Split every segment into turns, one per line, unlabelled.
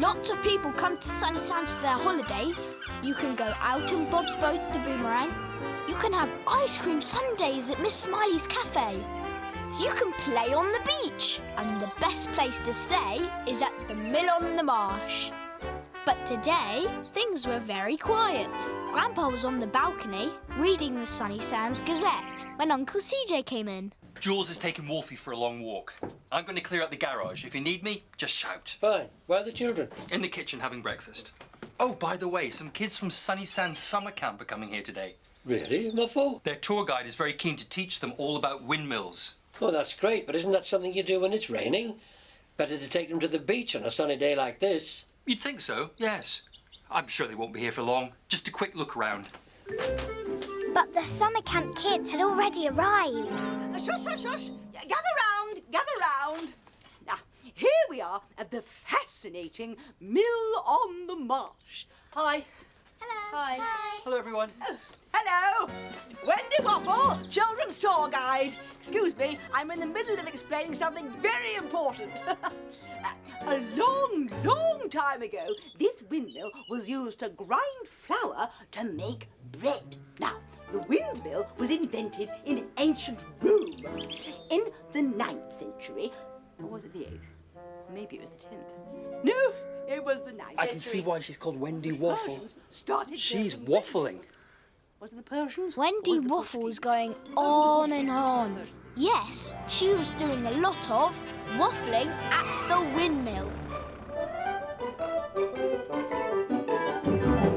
Lots of people come to Sunny Sands for their holidays. You can go out in Bob's boat, the Boomerang. You can have ice cream sundaes at Miss Smiley's cafe. You can play on the beach. And the best place to stay is at the Mill on the Marsh. But today, things were very quiet. Grandpa was on the balcony reading the Sunny Sands Gazette when Uncle CJ came in.
Jules has taken Wolfie for a long walk. I'm going to clear out the garage. If you need me, just shout.
Fine. Where are the children?
In the kitchen having breakfast. Oh, by the way, some kids from Sunny Sands summer camp are coming here today.
Really? What for?
Their tour guide is very keen to teach them all about windmills.
Oh, that's great, but isn't that something you do when it's raining? Better to take them to the beach on a sunny day like this.
You'd think so, yes. I'm sure they won't be here for long. Just a quick look around.
But the summer camp kids had already arrived.
Shush, shush, shush. Gather round, gather round. Now, here we are at the fascinating Mill on the Marsh. Hi.
Hello.
Hi.
Hello, everyone.
Hello. Wendy Waffle, children's tour guide. Excuse me, I'm in the middle of explaining something very important. A long, long time ago, this windmill was used to grind flour to make bread. Now, the windmill was invented in ancient Rome in the 9th century. Or was it the 8th? Maybe it was the 10th. No, it was the 9th century.
I can see why she's called Wendy Waffle.
Persians started
She's
building
waffling.
Was it the Persians?
Wendy
Or the
Waffle was
Portuguese?
going on and on. Yes, she was doing a lot of waffling at the windmill.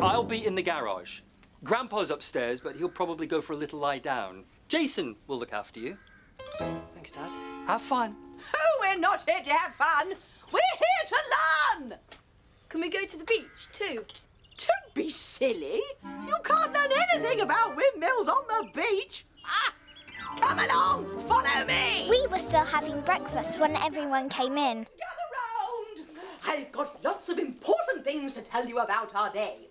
I'll be in the garage. Grandpa's upstairs, but he'll probably go for a little lie down. Jason will look after you.
Thanks, Dad.
Have fun.
Oh, we're not here to have fun. We're here to learn.
Can we go to the beach too?
Don't be silly. You can't learn anything about windmills on the beach. Ah! Come along, follow me.
We were still having breakfast when everyone came in.
Gather round. I've got lots of important things to tell you about our day.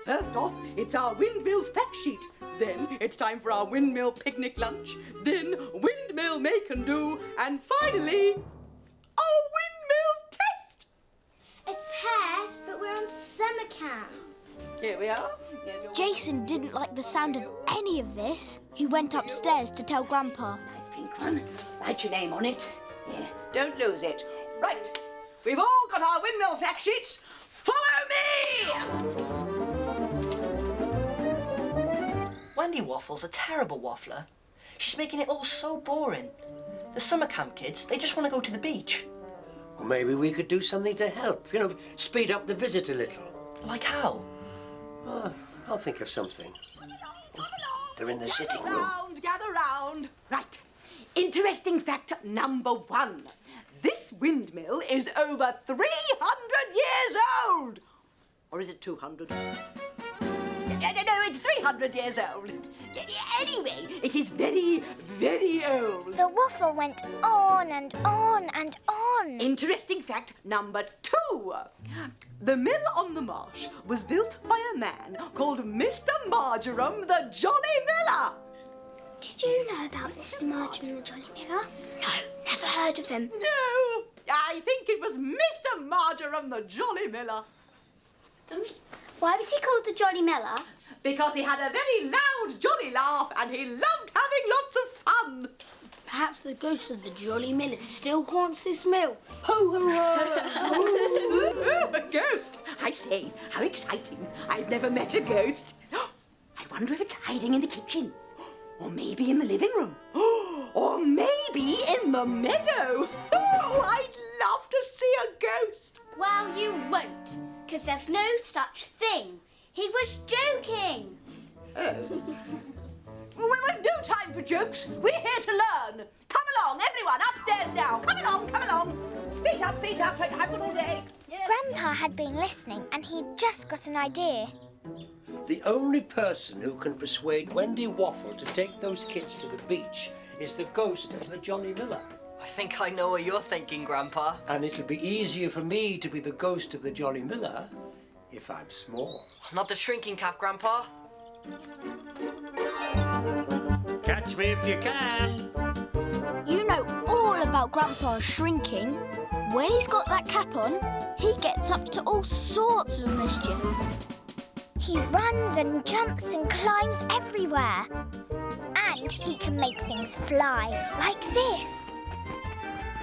First off, it's our windmill fact sheet. Then it's time for our windmill picnic lunch. Then windmill make and do. And finally, our windmill test.
It's Tess, but we're on summer camp.
Here we are. Here's your
Jason didn't like the sound of any of this. He went upstairs to tell Grandpa.
nice pink one. Write your name on it. Yeah, don't lose it. Right. We've all got our windmill fact sheets. Follow me!
Wendy Waffle's a terrible waffler. She's making it all so boring. The summer camp kids, they just want to go to the beach.
Well, maybe we could do something to help. You know, speed up the visit a little.
Like how?
Oh, I'll think of something. They're in the sitting room.
Gather round. Right. Interesting fact number 1. This windmill is over 300 years old. Or is it 200? No, it's 300 years old. Anyway, it is very, very old.
The waffle went on and on and on.
Interesting fact number 2. The mill on the marsh was built by a man called Mr. Marjoram the Jolly Miller.
Did you know about Mr. Marjoram the Jolly Miller? No, never heard of him.
No, I think it was Mr. Marjoram the Jolly Miller.
Why was he called the Jolly Miller?
Because he had a very loud, jolly laugh and he loved having lots of fun.
Perhaps the ghost of the Jolly Miller still haunts this mill. Ho, ho, ho!
Ooh, a ghost. I say, how exciting. I've never met a ghost. I wonder if it's hiding in the kitchen. Or maybe in the living room. Or maybe in the meadow. Oh, I'd love to see a ghost.
Well, you won't, because there's no such thing. He was joking.
Oh. Well, we've no time for jokes. We're here to learn. Come along, everyone, upstairs now. Come along, come along. Feet up, feet up. I've got all day. Yes.
Grandpa had been listening and he'd just got an idea.
The only person who can persuade Wendy Waffle to take those kids to the beach is the ghost of the Jolly Miller.
I think I know what you're thinking, Grandpa.
And it'll be easier for me to be the ghost of the Jolly Miller if I'm small.
Not the shrinking cap, Grandpa.
Catch me if you can.
You know all about about Grandpa shrinking, when he's got that cap on, he gets up to all sorts of mischief.
He runs and jumps and climbs everywhere. And he can make things fly, like this.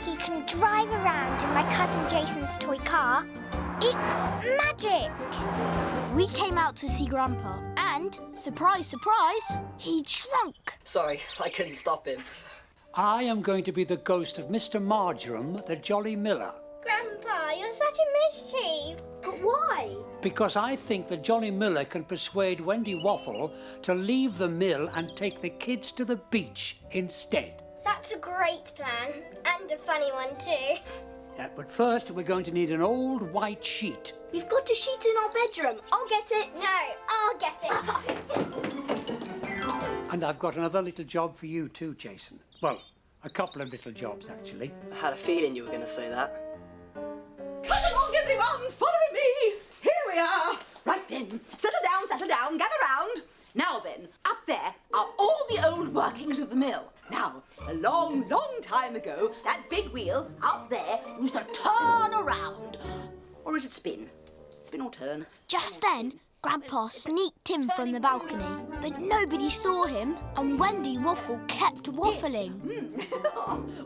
He can drive around in my cousin Jason's toy car. It's magic!
We came out to see Grandpa and, surprise, surprise, he'd shrunk.
Sorry, I couldn't stop him.
I am going to be the ghost of Mr. Marjoram, the Jolly Miller.
Grandpa, you're such a mischief.
But why?
Because I think the Jolly Miller can persuade Wendy Waffle to leave the mill and take the kids to the beach instead.
That's a great plan. And a funny one too.
But first, we're going to need an old white sheet.
We've got a sheet in our bedroom. I'll get it.
No, I'll get it.
And I've got another little job for you too, Jason. Well, a couple of little jobs, actually.
I had a feeling you were going to say that.
Come along, everyone, follow me. Here we are. Right then, settle down, gather round. Now then, up there are all the old workings of the mill. Now, a long, long time ago, that big wheel out there used to turn around. Or is it spin? Spin or turn?
Just then, Grandpa sneaked in from the balcony, but nobody saw him, and Wendy Waffle kept waffling.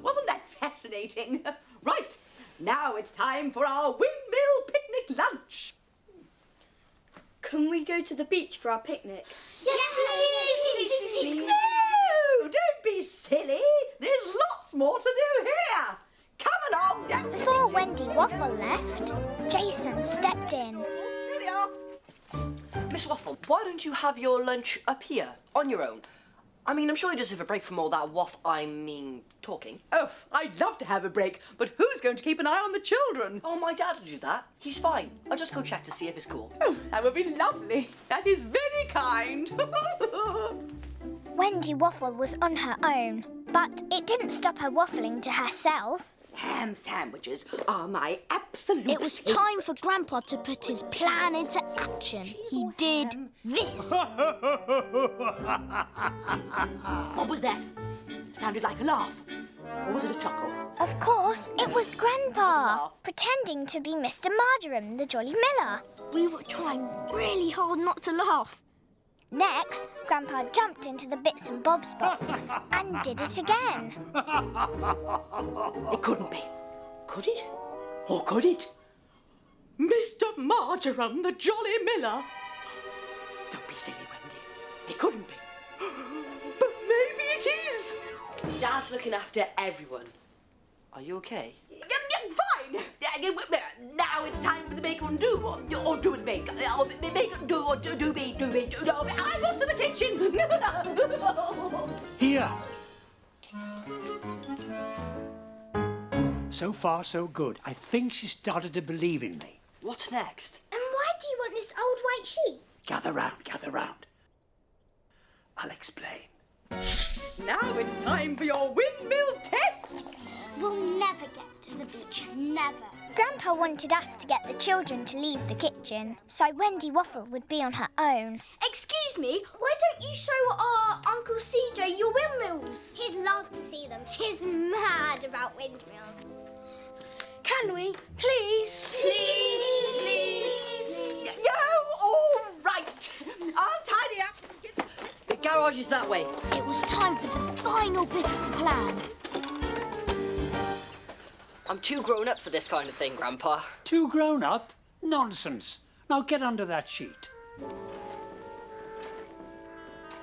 Wasn't that fascinating? Right, now it's time for our Windmill picnic lunch.
Can we go to the beach for our picnic?
Yes, please. No, don't be silly. There's lots more to do here. Come along down.
Before Wendy Waffle left, Jason stepped in.
Here we are.
Miss Waffle, why don't you have your lunch up here, on your own? I mean, I'm sure you deserve a break from all that talking.
Oh, I'd love to have a break, but who's going to keep an eye on the children?
Oh, my dad will do that. He's fine. I'll just go check to see if it's cool.
Oh, that would be lovely. That is very kind.
Wendy Waffle was on her own, but it didn't stop her waffling to herself.
Ham sandwiches are my absolute
It was time for Grandpa to put his plan into action. He did this.
What was that? Sounded like a laugh. Or was it a chuckle?
Of course, it was Grandpa, pretending to be Mr. Marjoram, the Jolly Miller.
We were trying really hard not to laugh.
Next, Grandpa jumped into the bits and bobs box and did it again.
It couldn't be. Could it? Or could it? Mr. Marjoram, the Jolly Miller. Don't be silly, Wendy. It couldn't be. But maybe it is.
Dad's looking after everyone. Are you okay?
Fine. Now it's time for the make and do, or do and make. Make and do, or do me. I'm off to the kitchen.
Here. So far, so good. I think she started to believe in me.
What's next?
And why do you want this old white sheet?
Gather round, gather round. I'll explain.
Now it's time for your windmill test.
We'll never get to the beach, never. Grandpa wanted us to get the children to leave the kitchen, so Wendy Waffle would be on her own.
Excuse me, why don't you show our Uncle CJ your windmills?
He'd love to see them. He's mad about windmills.
Can we, please?
No, all right. I'll tidy up.
The garage is that way.
It was time for the final bit of the plan.
I'm too grown up for this kind of thing, Grandpa.
Too grown up? Nonsense. Now get under that sheet.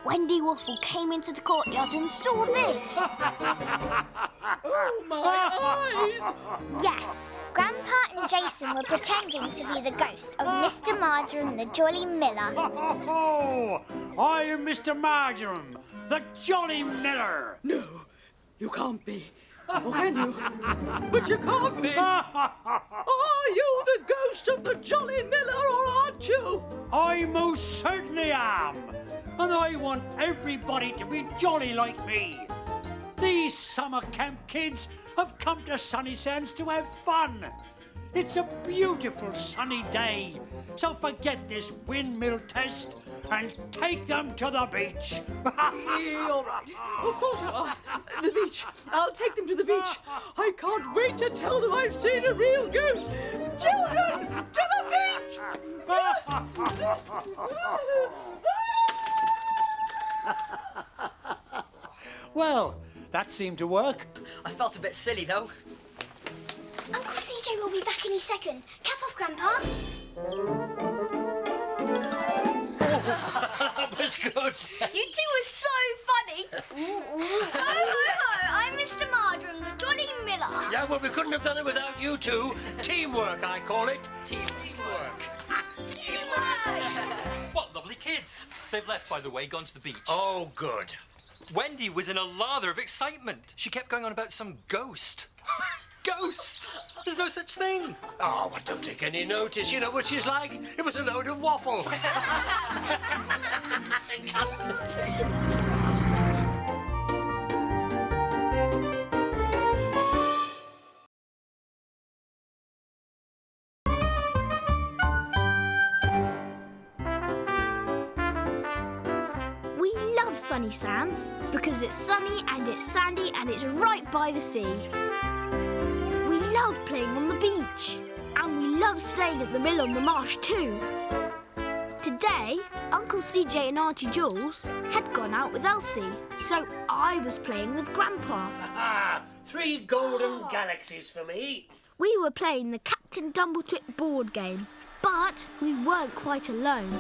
Wendy Waffle came into the courtyard and saw this.
Oh, my eyes.
Yes, Grandpa and Jason were pretending to be the ghost of Mr. Marjoram, the Jolly Miller.
Oh, I am Mr. Marjoram, the Jolly Miller.
No, you can't be. Or can you? But you can't be. Are you the ghost of the Jolly Miller, or aren't you?
I most certainly am. And I want everybody to be jolly like me. These summer camp kids have come to Sunny Sands to have fun. It's a beautiful sunny day, so forget this windmill test and take them to the beach.
Yeah, all right. Of course I will. The beach. I'll take them to the beach. I can't wait to tell them I've seen a real ghost. Children, to the beach!
Well, that seemed to work.
I felt a bit silly though.
Uncle CJ will be back any second. Cap off, Grandpa.
That was good.
You two were so funny. Ho, ho, ho. I'm Mr. Marjoram, the Jolly Miller.
Yeah, well, we couldn't have done it without you two. Teamwork, I call it. Teamwork.
What lovely kids. They've left, by the way, gone to the beach.
Oh, good.
Wendy was in a lather of excitement. She kept going on about some ghost. Ghost? There's no such thing.
Oh, well, don't take any notice. You know what she's like? It was a load of waffle.
We love sunny sands because it's sunny and it's sandy and it's right by the sea. We love playing on the beach and we love staying at the mill on the marsh too. Today, Uncle CJ and Auntie Jules had gone out with Elsie, so I was playing with Grandpa.
Ah, 3 golden galaxies for me.
We were playing the Captain Dumbletwit board game, but we weren't quite alone.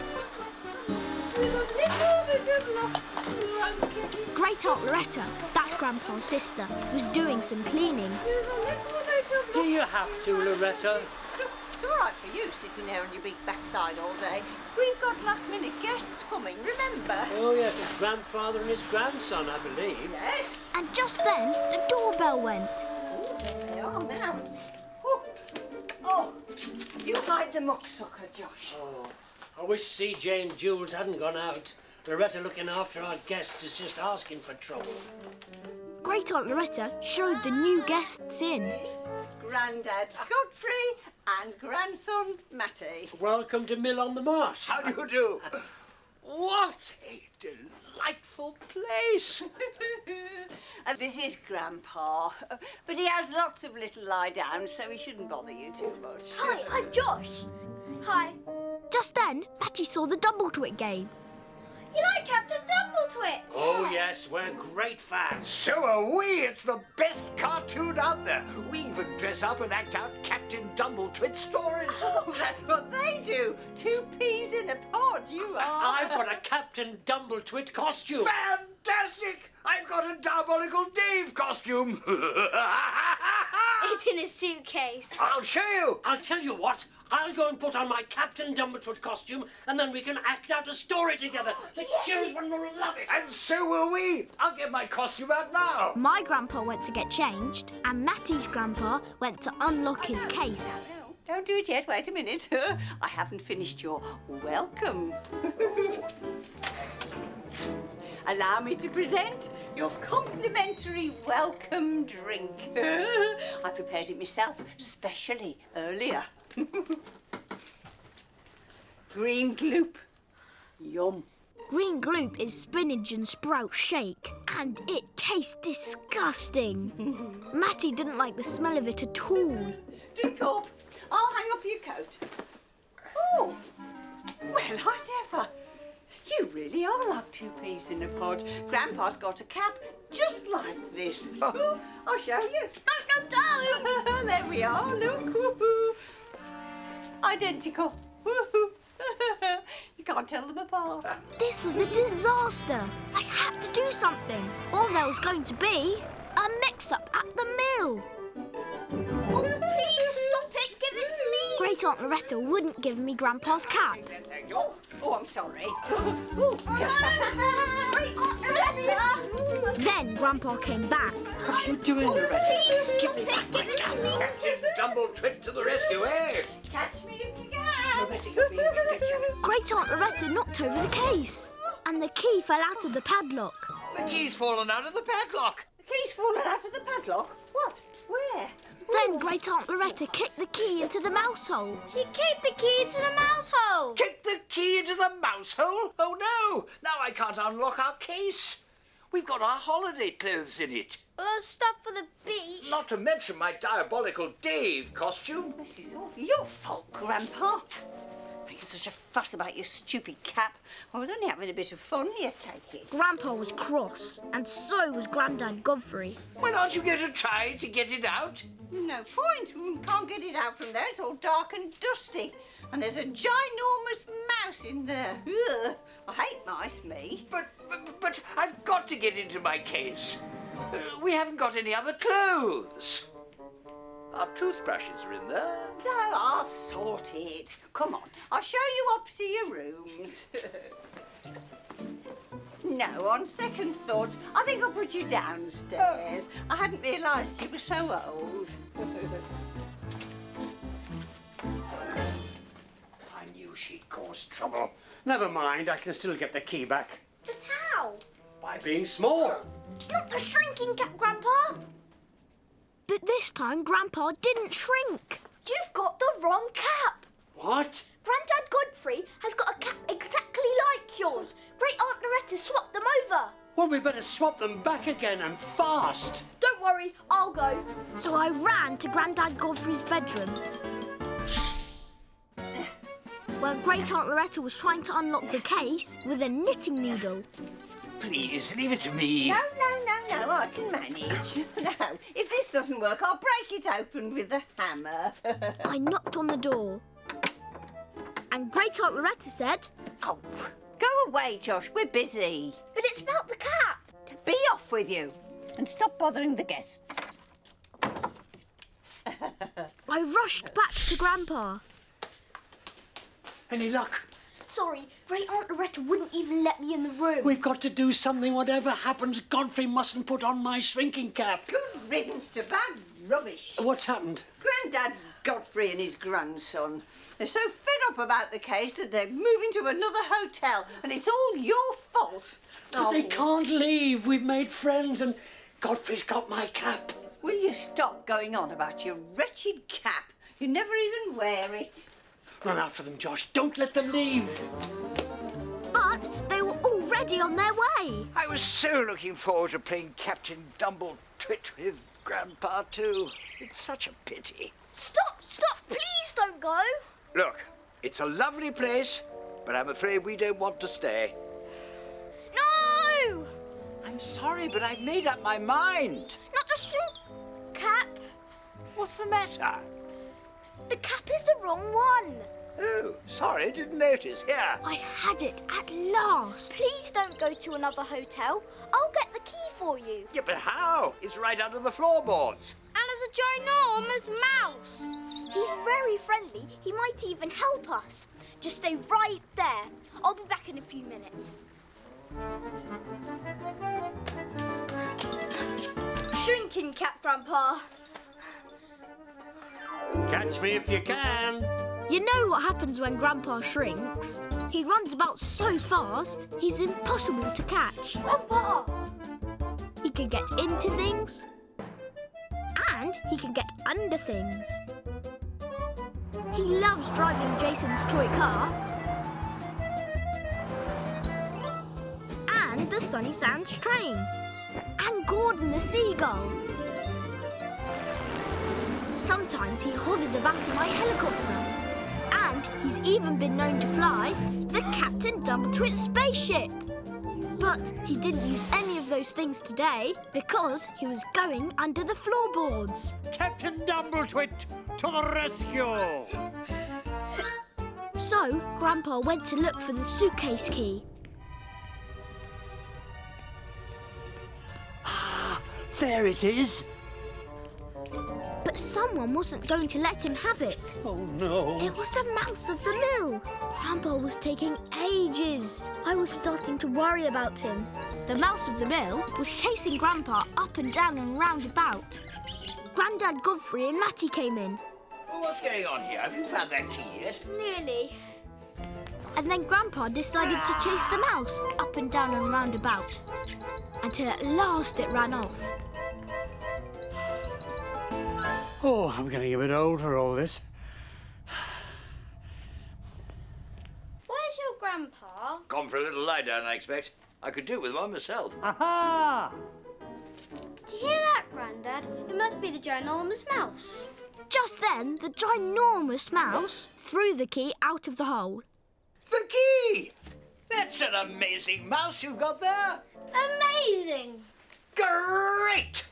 Great Aunt Loretta, that's Grandpa's sister, was doing some cleaning.
Do you have to, Loretta?
It's all right for you sitting there on your big backside all day. We've got last-minute guests coming, remember?
Oh, yes, his grandfather and his grandson, I believe.
Yes.
And just then, the doorbell went.
Oh, there they are now. Oh, you hide the mucksucker, Josh.
Oh, I wish CJ and Jules hadn't gone out. Loretta looking after our guests is just asking for trouble.
Great Aunt Loretta showed the new guests in.
Grandad Godfrey and grandson Matty.
Welcome to Mill on the Marsh.
How do you do? What a delightful place.
This is Grandpa, but he has lots of little lie-downs, so he shouldn't bother you too much.
Hi, I'm Josh. Hi.
Just then, Nattie saw the Dumbletwit game.
You like Captain Dumbletwit?
Oh, yes, we're great fans.
So are we. It's the best cartoon out there. We even dress up and act out Captain Dumbletwit stories.
Oh, that's what they do. 2 peas in a pod, you are.
I've got a Captain Dumbletwit costume.
Fantastic! I've got a Diabolical Dave costume.
It's in a suitcase.
I'll show you.
I'll tell you what, I'll go and put on my Captain Dumbletwit costume and then we can act out a story together. The children will love it.
And so will we. I'll get my costume out now.
My grandpa went to get changed, and Mattie's grandpa went to unlock his case.
No, don't do it yet. Wait a minute. I haven't finished your welcome. Allow me to present your complimentary welcome drink. I prepared it myself, specially earlier. Green gloop. Yum.
Green gloop is spinach and sprout shake, and it tastes disgusting. Mattie didn't like the smell of it at all.
Drink up. I'll hang up your coat. Oh, well, I never. You really are like 2 peas in a pod. Grandpa's got a cap just like this. Oh, I'll show you.
No, don't.
There we are, look. Woo-hoo. Identical. Woo-hoo. You can't tell them apart.
This was a disaster. I had to do something, or there was going to be a mix-up at the mill.
Oh, please stop it. Give it to me.
Great Aunt Loretta wouldn't give me Grandpa's cap.
Oh, I'm sorry.
Then Grandpa came back.
What are you doing, Loretta?
Please
Give me back my cap.
Captain Dumbletwit to the rescue, eh?
Catch me if you can.
Loretta, you're being ridiculous.
Great Aunt Loretta knocked over the case, and the key fell out of the padlock.
The key's fallen out of the padlock.
The key's fallen out of the padlock. What? Where?
Then then Great Aunt Loretta kicked the key into the mouse hole.
She kicked the key into the mouse hole.
Kick the key into the mouse hole? Oh no! Now I can't unlock our case. We've got our holiday clothes in it.
Well, there's stuff for the beach.
Not to mention my diabolical Dave costume.
This is all your fault, Grandpa. Making such a fuss about your stupid cap. I was only having a bit of fun. Here, take it.
Grandpa was cross, and so was Grandad Godfrey.
Well, aren't you going to try to get it out?
No point. We can't get it out from there. It's all dark and dusty. And there's a ginormous mouse in there. Ugh. I hate mice, me.
But I've got to get into my case. We haven't got any other clothes. Our toothbrushes are in there.
No, I'll sort it. Come on, I'll show you up to your rooms. No, on second thoughts, I think I'll put you downstairs. I hadn't realised you were so old.
I knew she'd cause trouble. Never mind, I can still get the key back.
But how?
By being small.
Not the shrinking cap, Grandpa. But this time, Grandpa didn't shrink. You've got the wrong cap.
What?
Grandad Godfrey has got a cap exactly like yours. Great Aunt Loretta swapped them over.
Well, we better swap them back again and fast.
Don't worry, I'll go. So I ran to Grandad Godfrey's bedroom, where Great Aunt Loretta was trying to unlock the case with a knitting needle.
Please, leave it to me.
No, I can manage. Now, if this doesn't work, I'll break it open with a hammer.
I knocked on the door, and Great Aunt Loretta said,
Oh, go away, Josh. We're busy.
but it's about the cap.
Be off with you. And stop bothering the guests.
I rushed back to Grandpa.
Any luck?
Sorry, Great Aunt Loretta wouldn't even let me in the room.
We've got to do something. Whatever happens, Godfrey mustn't put on my shrinking cap.
Good riddance to bad rubbish.
What's happened?
Grandad Godfrey and his grandson. They're so fed up about the case that they're moving to another hotel, and it's all your fault.
But they can't leave. We've made friends, and Godfrey's got my cap.
Will you stop going on about your wretched cap? You never even wear it.
Run after them, Josh. Don't let them leave.
But they were already on their way.
I was so looking forward to playing Captain Dumble-Twit with Grandpa too. It's such a pity.
Stop, please don't go.
Look, it's a lovely place, but I'm afraid we don't want to stay.
No!
I'm sorry, but I've made up my mind.
Not the cap.
What's the matter?
The cap is the wrong one.
Oh, sorry, didn't notice. Here.
I had it at last. Please don't go to another hotel. I'll get the key for you.
Yeah, but how? It's right under the floorboards.
And there's a ginormous mouse.
He's very friendly. He might even help us. Just stay right there. I'll be back in a few minutes. Shrinking cap, Grandpa.
Catch me if you can.
You know what happens when Grandpa shrinks? He runs about so fast, he's impossible to catch. Grandpa! He can get into things, and he can get under things. He loves driving Jason's toy car, and the Sunny Sands train, and Gordon the seagull. Sometimes he hovers about in my helicopter. And he's even been known to fly the Captain Dumble-Twit spaceship. But he didn't use any of those things today because he was going under the floorboards.
Captain Dumble-Twit to the rescue!
So Grandpa went to look for the suitcase key.
Ah, there it is.
But someone wasn't going to let him have it.
Oh, no.
It was the mouse of the mill. Grandpa was taking ages. I was starting to worry about him. The mouse of the mill was chasing Grandpa up and down and round about. Grandad Godfrey and Nattie came in.
Well, what's going on here? Have you found that key yet?
Nearly. And then Grandpa decided to chase the mouse up and down and round about, until at last it ran off.
Oh, I'm getting a bit old for all this.
Where's your grandpa?
Gone for a little lie down, I expect. I could do with one myself.
Aha!
Did you hear that, Grandad? It must be the ginormous mouse.
Just then, the ginormous mouse threw the key out of the hole.
The key! That's an amazing mouse you've got there.
Amazing!
Great!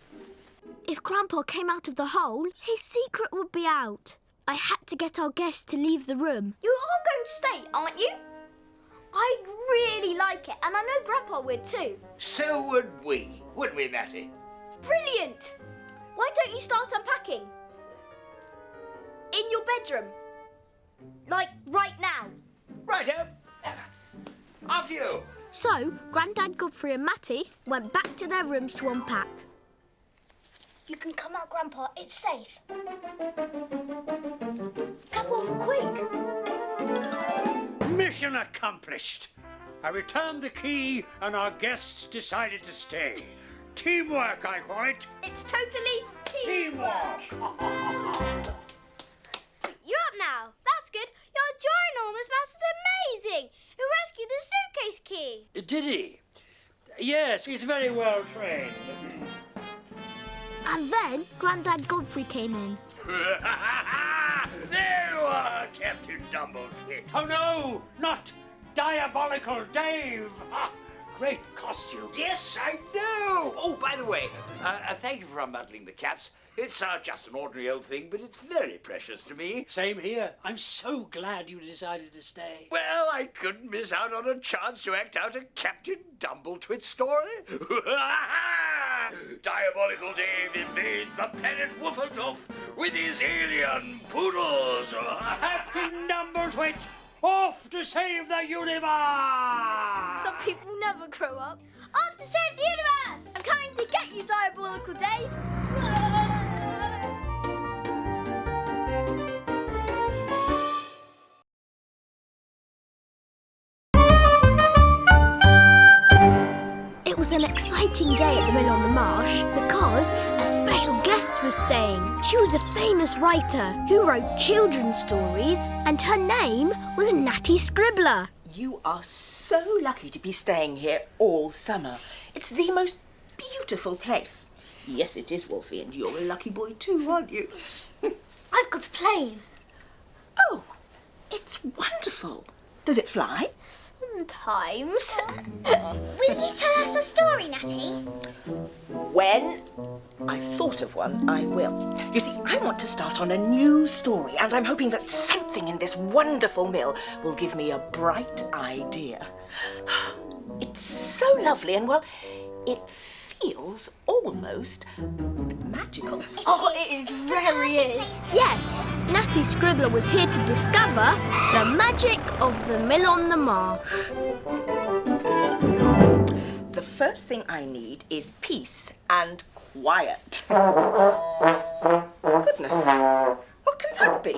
If Grandpa came out of the hole, his secret would be out. I had to get our guests to leave the room.
You are going to stay, aren't you? I'd really like it, and I know Grandpa would too.
So would we, wouldn't we, Nattie?
Brilliant! Why don't you start unpacking? In your bedroom. Like, right now.
Righto. After you.
So, Grandad Godfrey and Matty went back to their rooms to unpack.
You can come out, Grandpa. It's safe. Come on, quick.
Mission accomplished. I returned the key and our guests decided to stay. Teamwork, I call it.
It's totally
Teamwork.
You're up now. That's good. Your ginormous mouse is amazing. He rescued the suitcase key.
Did he? Yes, he's very well trained.
And then Grandad Godfrey came in.
There you are, Captain Dumbletwit.
Oh no, not Diabolical Dave. Ah, great costume.
Yes, I know. Oh, by the way, thank you for unmuddling the caps. It's just an ordinary old thing, but it's very precious to me.
Same here. I'm so glad you decided to stay.
Well, I couldn't miss out on a chance to act out a Captain Dumbletwit story. Diabolical Dave invades the planet Wuffletooth with his alien poodles.
Captain Dumbletwit, off to save the universe!
Some people never grow up. Off to save the universe! I'm coming to get you, Diabolical Dave!
It was an exciting day at the Mill on the Marsh because a special guest was staying. She was a famous writer who wrote children's stories, and her name was Nattie Scribbler.
You are so lucky to be staying here all summer. It's the most beautiful place. Yes, it is, Wolfie, and you're a lucky boy too, aren't you?
I've got a plane.
Oh, it's wonderful. Does it fly?
Sometimes.
Will you tell us a story, Nattie?
When I've thought of one, I will. You see, I want to start on a new story, and I'm hoping that something in this wonderful mill will give me a bright idea. It's so lovely, and well, it feels almost magical.
It really is.
Yes, Nattie Scribbler was here to discover the magic of the Mill on the Marsh.
The first thing I need is peace and quiet. Goodness, what can that be?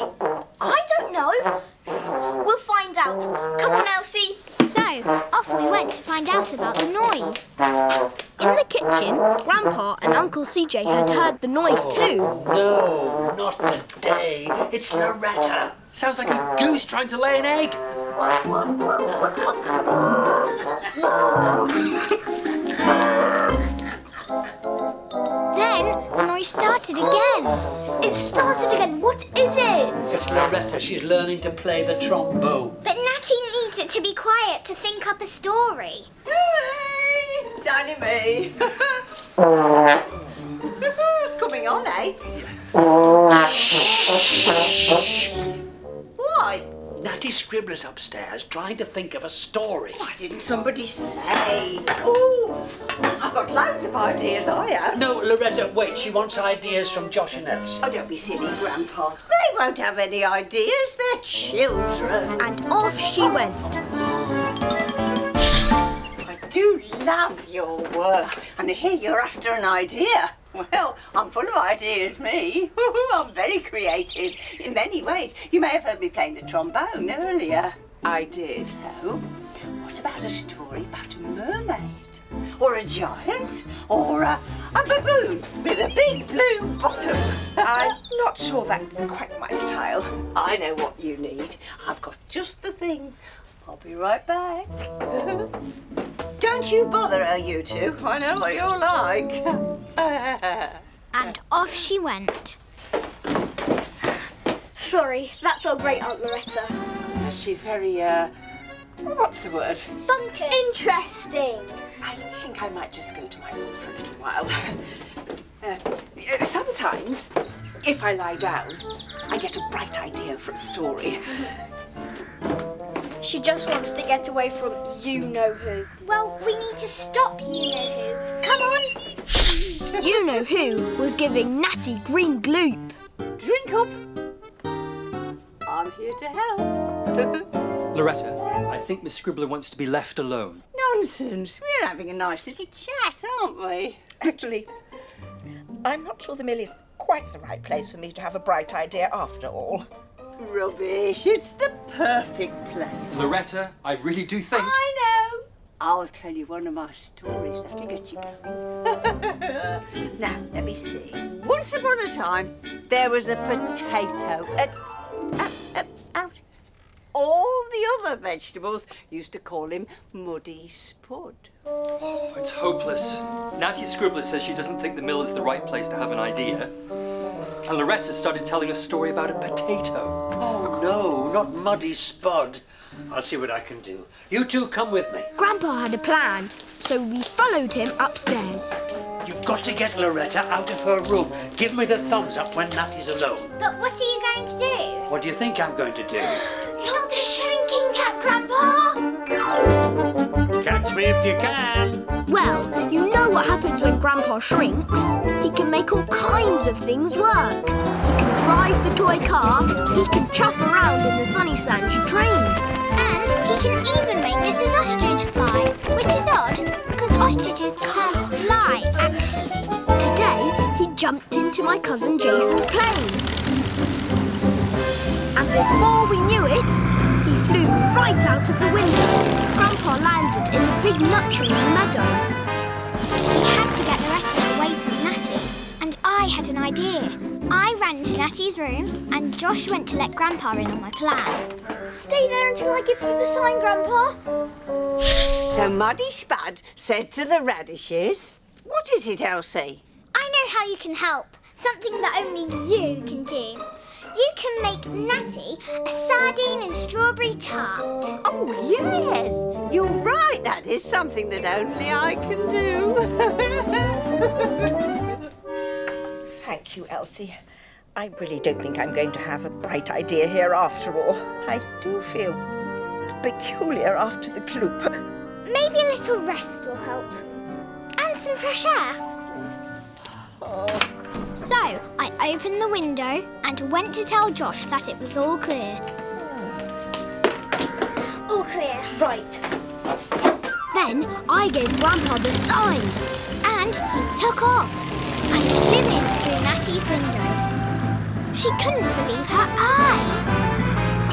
I don't know. We'll find out. Come on, Elsie.
So, off we went to find out about the noise.
In the kitchen, Grandpa and Uncle CJ had heard the noise too.
No, not today. It's Loretta.
Sounds like a goose trying to lay an egg.
Then the noise started again.
It started again. What is it?
It's Loretta. She's learning to play the trombone.
But Nattie needs it to be quiet to think up a story.
Hey, Danny me. It's coming on, eh? Why?
Nattie Scribbler's upstairs trying to think of a story.
Why didn't somebody say? Oh, I've got loads of ideas, I have.
No, Loretta, wait. She wants ideas from Josh and Elsie.
Oh, don't be silly, Grandpa. They won't have any ideas. They're children.
And off she went.
I do love your work. And here you're after an idea. Well, I'm full of ideas, me. I'm very creative in many ways. You may have heard me playing the trombone earlier.
I did.
No. What about a story about a mermaid? or a giant, or a baboon with a big blue bottom.
I'm not sure that's quite my style.
I know what you need. I've got just the thing. I'll be right back. Don't you bother her, you two. I know what you're like.
And off she went.
Sorry, that's our great Aunt Loretta.
She's very, what's the word?
Bunkers.
Interesting.
I think I might just go to my room for a little while. Sometimes, if I lie down, I get a bright idea for a story.
She just wants to get away from you-know-who.
Well, we need to stop you-know-who. Come on.
You-know-who was giving Nattie green gloop.
Drink up. I'm here to help.
Loretta, I think Miss Scribbler wants to be left alone.
Nonsense. We're having a nice little chat, aren't we?
Actually, I'm not sure the mill is quite the right place for me to have a bright idea after all.
Rubbish. It's the perfect place.
Loretta, I really do think...
I know. I'll tell you one of my stories that'll get you going. Now, let me see. Once upon a time, there was a potato. Out. All the other vegetables used to call him Muddy Spud.
Oh, it's hopeless. Nattie Scribbler says she doesn't think the mill is the right place to have an idea. And Loretta started telling a story about a potato.
Oh, no, not Muddy Spud. I'll see what I can do. You two come with me.
Grandpa had a plan, so we followed him upstairs.
You've got to get Loretta out of her room. Give me the thumbs up when Nattie's alone.
But what are you going to do?
What do you think I'm going to do?
Not the shrinking cat, Grandpa!
Catch me if you can.
Well, you know what happens when Grandpa shrinks. He can make all kinds of things work. He can drive the toy car, he can chuff around in the Sunny Sands train.
And he can even make Mrs. Ostrich fly, which is odd, because ostriches can't fly, actually.
Today, he jumped into my cousin Jason's plane. And before we knew it, he flew right out of the window. Grandpa landed in the big nut tree in the meadow.
We had to get Loretta away from Nattie, and I had an idea. I ran to Nattie's room, and Josh went to let Grandpa in on my plan.
Stay there until I give you the sign, Grandpa.
So Muddy Spud said to the radishes, what is it, Elsie?
I know how you can help. Something that only you can do. You can make Nattie a sardine and strawberry tart.
Oh, yes. You're right. That is something that only I can do.
Thank you, Elsie. I really don't think I'm going to have a bright idea here after all. I do feel peculiar after the gloop.
Maybe a little rest will help. And some fresh air.
Oh.
So, I opened the window and went to tell Josh that it was all clear.
All clear. Right.
Then I gave Grandpa the sign.
And he took off and flew in through Nattie's window. She couldn't believe her eyes.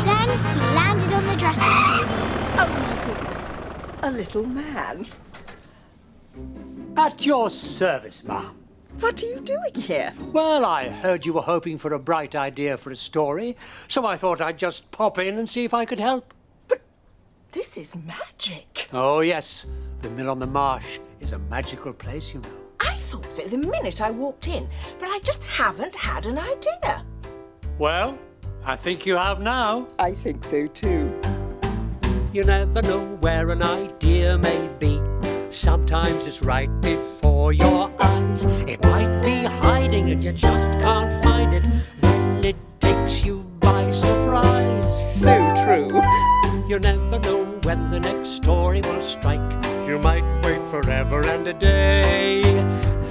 Then he landed on the dressing table.
Oh, my goodness. A little man.
At your service, Ma'am.
What are you doing here?
Well, I heard you were hoping for a bright idea for a story, so I thought I'd just pop in and see if I could help.
But this is magic.
Oh, yes. The mill on the marsh is a magical place, you know.
I thought so the minute I walked in, but I just haven't had an idea.
Well, I think you have now.
I think so too.
You never know where an idea may be. Sometimes it's right before your eyes. It might be hiding and you just can't find it. Then it takes you by surprise.
So true.
You never know when the next story will strike. You might wait forever and a day.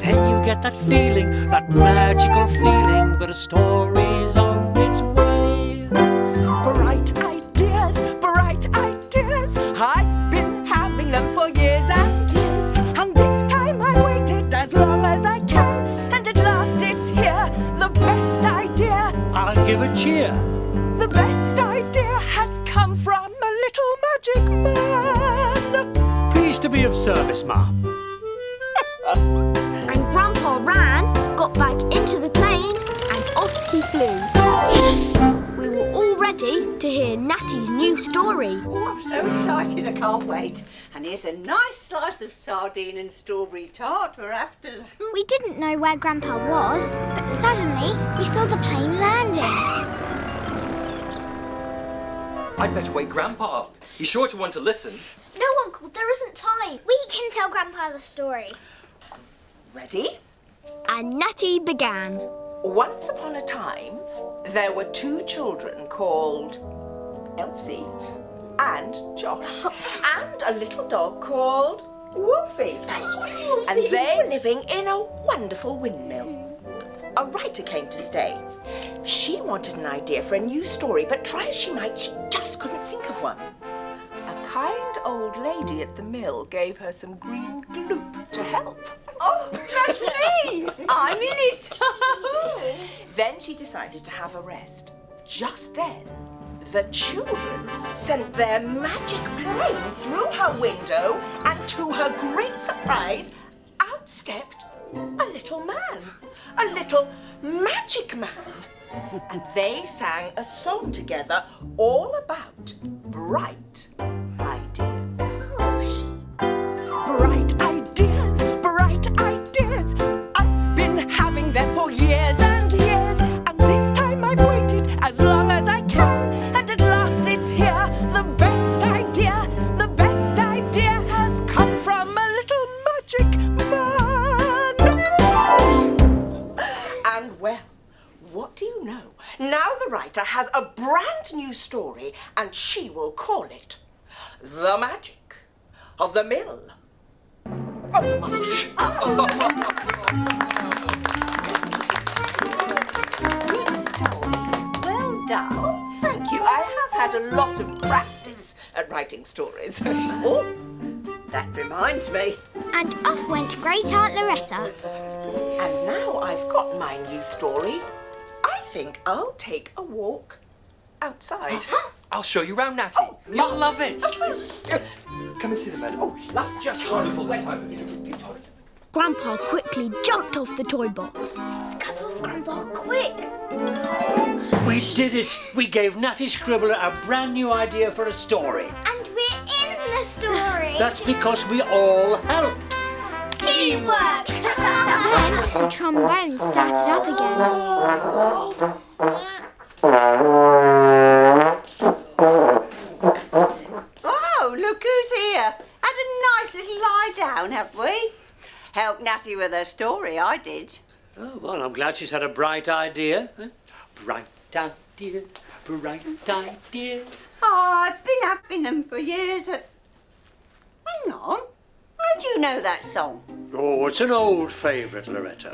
Then you get that feeling, that magical feeling that a story's on its way.
Bright ideas, bright ideas. I've been having them for years and years. And this time I waited as long as I can. And at last it's here, the best idea.
I'll give a cheer.
The best idea has come from a little magic man.
Pleased to be of service, Ma'am.
And Grandpa ran, got back into the plane, and off he flew. We were all ready to hear Nattie's new story.
Oh, I'm so excited, I can't wait. And here's a nice slice of sardine and strawberry tart for afters.
We didn't know where Grandpa was, but suddenly we saw the plane landing.
I'd better wake Grandpa up. He's sure to want to listen.
No, Uncle, there isn't time.
We can tell Grandpa the story.
Ready?
And Nattie began.
Once upon a time, there were two children called Elsie and Josh, and a little dog called Wolfie. And they were living in a wonderful windmill. A writer came to stay. She wanted an idea for a new story, but try as she might, she just couldn't think of one. A kind old lady at the mill gave her some green gloop to help.
Oh, that's me! I'm in it!
Then she decided to have a rest. Just then, the children sent their magic plane through her window, and to her great surprise, out stepped a little man. A little magic man. And they sang a song together all about bright ideas. Bright ideas, bright ideas. I've been having them for years and years. And this time I've waited as long as I can. And at last it's here. The best idea has come from a little magic man. And well, what do you know? Now the writer has a brand new story, and she will call it The Magic of the Mill of Marsh.
Good story. Well done.
Thank you. I have had a lot of practice at writing stories. Oh, that reminds me.
And off went Great Aunt Loretta.
And now I've got my new story, I think I'll take a walk outside.
I'll show you round, Nattie. You'll love it. Come and see the meadow.
Oh, that's just
Wonderful this time.
Isn't it beautiful?
Grandpa quickly jumped off the toy box.
Come on, Grandpa, quick.
We did it! We gave Nattie Scribbler a brand new idea for a story.
And we're in the story.
That's because we all helped.
Teamwork. Then the trombone started up again.
Oh, look who's here. Had a nice little lie down, have we? Helped Nattie with her story, I did.
Oh, well, I'm glad she's had a bright idea. Huh? Bright ideas, bright ideas.
Oh, I've been having them for years. Hang on. How do you know that song?
Oh, it's an old favourite, Loretta.